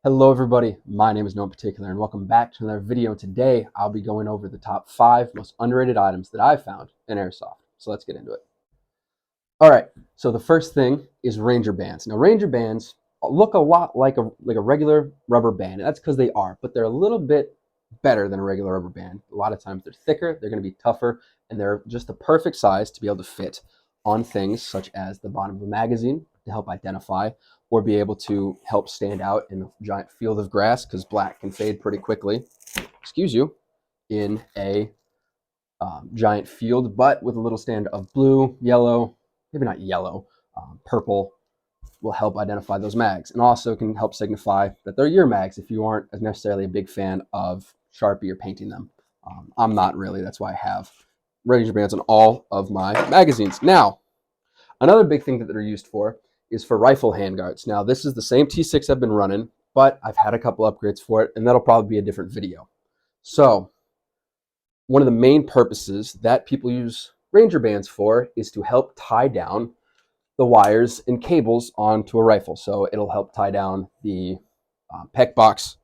Hello everybody, my name is No Particular and welcome back to another video. Today I'll be going over the top 5 most underrated items that I've found in Airsoft. So let's get into it. Alright, so the first thing is Ranger bands. Now Ranger bands look a lot like a regular rubber band, and that's because they are, but they're a little bit better than a regular rubber band. A lot of times they're thicker, they're going to be tougher, and they're just the perfect size to be able to fit on things such as the bottom of a magazine to help identify, or be able to help stand out in a giant field of grass because black can fade pretty quickly, excuse you, in a giant field, but with a little stand of blue, yellow, maybe not yellow, purple will help identify those mags, and also can help signify that they're your mags if you aren't necessarily a big fan of Sharpie or painting them. I'm not really, that's why I have Ranger bands on all of my magazines. Now, another big thing that they're used for is for rifle handguards. Now, this is the same T6 I've been running, but I've had a couple upgrades for it, and that'll probably be a different video. So, one of the main purposes that people use Ranger bands for is to help tie down the wires and cables onto a rifle. So it'll help tie down the PEC box,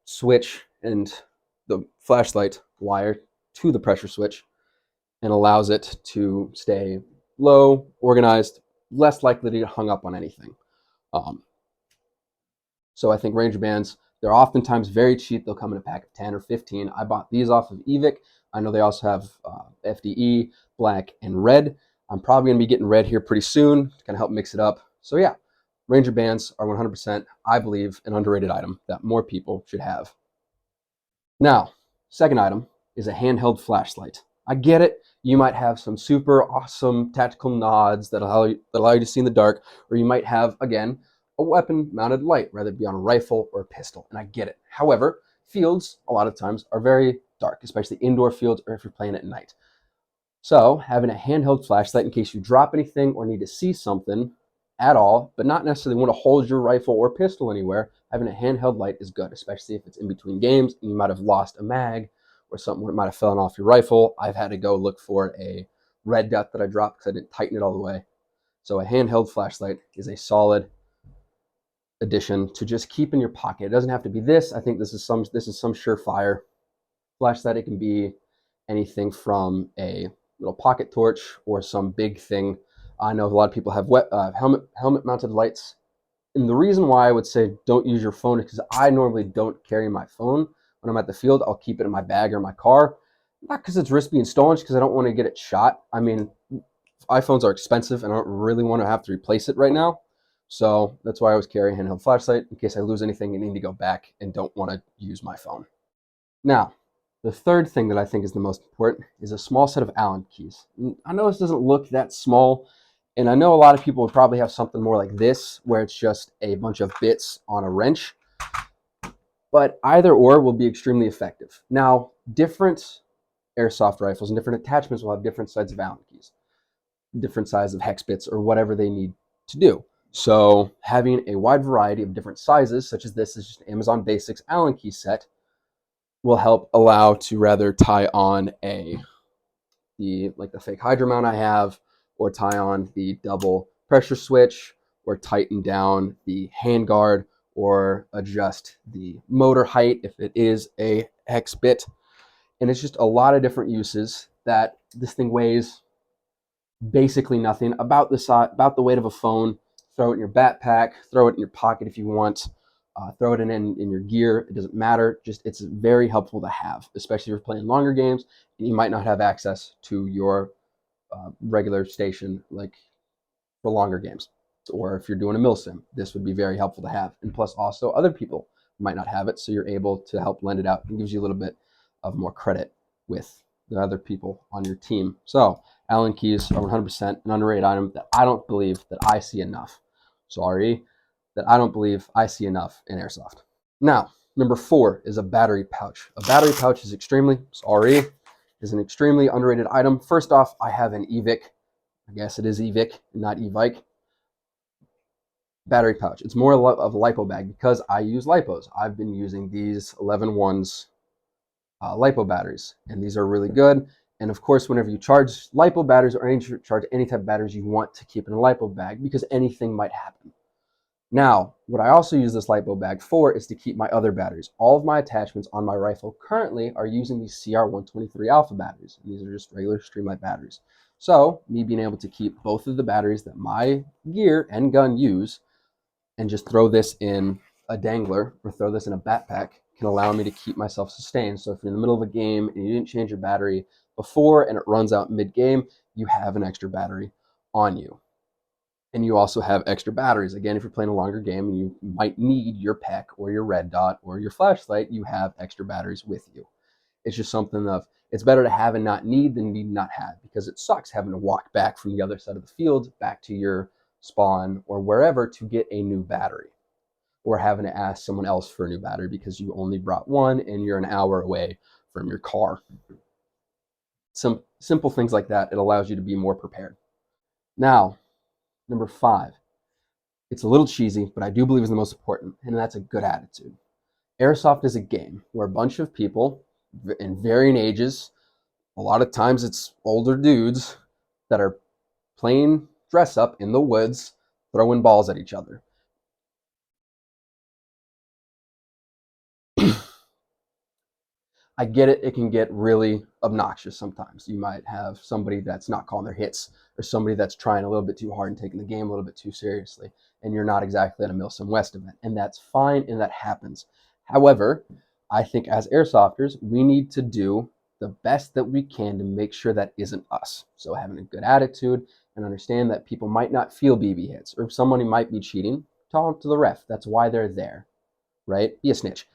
switch, and the flashlight wire to the pressure switch, and allows it to stay low, organized, less likely to get hung up on anything. So I think Ranger bands, they're oftentimes very cheap. They'll come in a pack of 10 or 15. I bought these off of Evic. I know they also have FDE, black, and red. I'm probably going to be getting red here pretty soon to kind of help mix it up. So yeah, Ranger bands are 100%, I believe, an underrated item that more people should have. Now, second item is a handheld flashlight. I get it. You might have some super awesome tactical nods that allow you to see in the dark, or you might have, again, a weapon-mounted light, whether it be on a rifle or a pistol, and I get it. However, fields, a lot of times, are very dark, especially indoor fields or if you're playing at night. So having a handheld flashlight in case you drop anything or need to see something at all, but not necessarily want to hold your rifle or pistol anywhere, having a handheld light is good, especially if it's in between games and you might have lost a mag or something that might have fallen off your rifle. I've had to go look for a red dot that I dropped because I didn't tighten it all the way. So a handheld flashlight is a solid addition to just keep in your pocket. It doesn't have to be this. I think this is some surefire flashlight. It can be anything from a little pocket torch or some big thing. I know a lot of people have helmet mounted lights, and the reason why I would say don't use your phone is because I normally don't carry my phone when I'm at the field. I'll keep it in my bag or my car, not because it's risk being stolen, because I don't want to get it shot. I mean, iPhones are expensive and I don't really want to have to replace it right now. So that's why I always carry a handheld flashlight in case I lose anything and need to go back and don't want to use my phone. Now, the third thing that I think is the most important is a small set of Allen keys. I know this doesn't look that small, and I know a lot of people would probably have something more like this, where it's just a bunch of bits on a wrench, but either or will be extremely effective. Now, different airsoft rifles and different attachments will have different sizes of Allen keys, different size of hex bits, or whatever they need to do. So having a wide variety of different sizes, such as this is just an Amazon Basics Allen key set, will help allow to rather tie on the fake Hydra mount I have, or tie on the double pressure switch, or tighten down the handguard, or adjust the motor height if it is a hex bit. And it's just a lot of different uses that this thing weighs basically nothing, about the weight of a phone. Throw it in your backpack, throw it in your pocket if you want. Throw it in your gear. It doesn't matter. Just it's very helpful to have, especially if you're playing longer games and you might not have access to your regular station like for longer games. Or if you're doing a milsim, this would be very helpful to have. And plus also other people might not have it, so you're able to help lend it out and gives you a little bit of more credit with the other people on your team. So Allen keys are 100% an underrated item that I don't believe that I see enough. That I don't believe I see enough in Airsoft. Now, number 4 is a battery pouch. A battery pouch is an extremely underrated item. First off, I have an Evic. I guess it is Evic, not Evike. Battery pouch. It's more of a lipo bag because I use lipos. I've been using these 11-1s lipo batteries, and these are really good. And of course, whenever you charge lipo batteries or charge any type of batteries, you want to keep in a lipo bag because anything might happen. Now, what I also use this LiPo bag for is to keep my other batteries. All of my attachments on my rifle currently are using these CR123 Alpha batteries. And these are just regular Streamlight batteries. So, me being able to keep both of the batteries that my gear and gun use and just throw this in a dangler or throw this in a backpack can allow me to keep myself sustained. So if you're in the middle of a game and you didn't change your battery before and it runs out mid-game, you have an extra battery on you. And you also have extra batteries. Again, if you're playing a longer game and you might need your PEC or your red dot or your flashlight, you have extra batteries with you. It's just something of, it's better to have and not need than need not have, because it sucks having to walk back from the other side of the field back to your spawn or wherever to get a new battery, or having to ask someone else for a new battery because you only brought one and you're an hour away from your car. Some simple things like that, it allows you to be more prepared. Now, number 5. It's a little cheesy, but I do believe is the most important, and that's a good attitude. Airsoft is a game where a bunch of people in varying ages, a lot of times it's older dudes, that are playing dress up in the woods, throwing balls at each other. I get it, it can get really obnoxious sometimes. You might have somebody that's not calling their hits, or somebody that's trying a little bit too hard and taking the game a little bit too seriously, and you're not exactly at a Milsim West event, and that's fine, and that happens. However, I think as airsofters, we need to do the best that we can to make sure that isn't us. So having a good attitude and understand that people might not feel BB hits, or if somebody might be cheating, talk to the ref. That's why they're there, right? Be a snitch,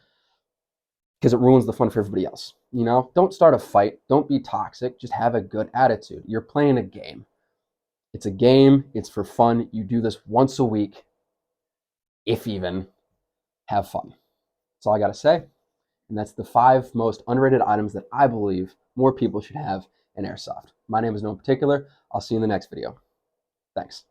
because it ruins the fun for everybody else. You know, don't start a fight. Don't be toxic. Just have a good attitude. You're playing a game. It's a game. It's for fun. You do this once a week, if even. Have fun. That's all I got to say. And that's the 5 most underrated items that I believe more people should have in Airsoft. My name is no particular. I'll see you in the next video. Thanks.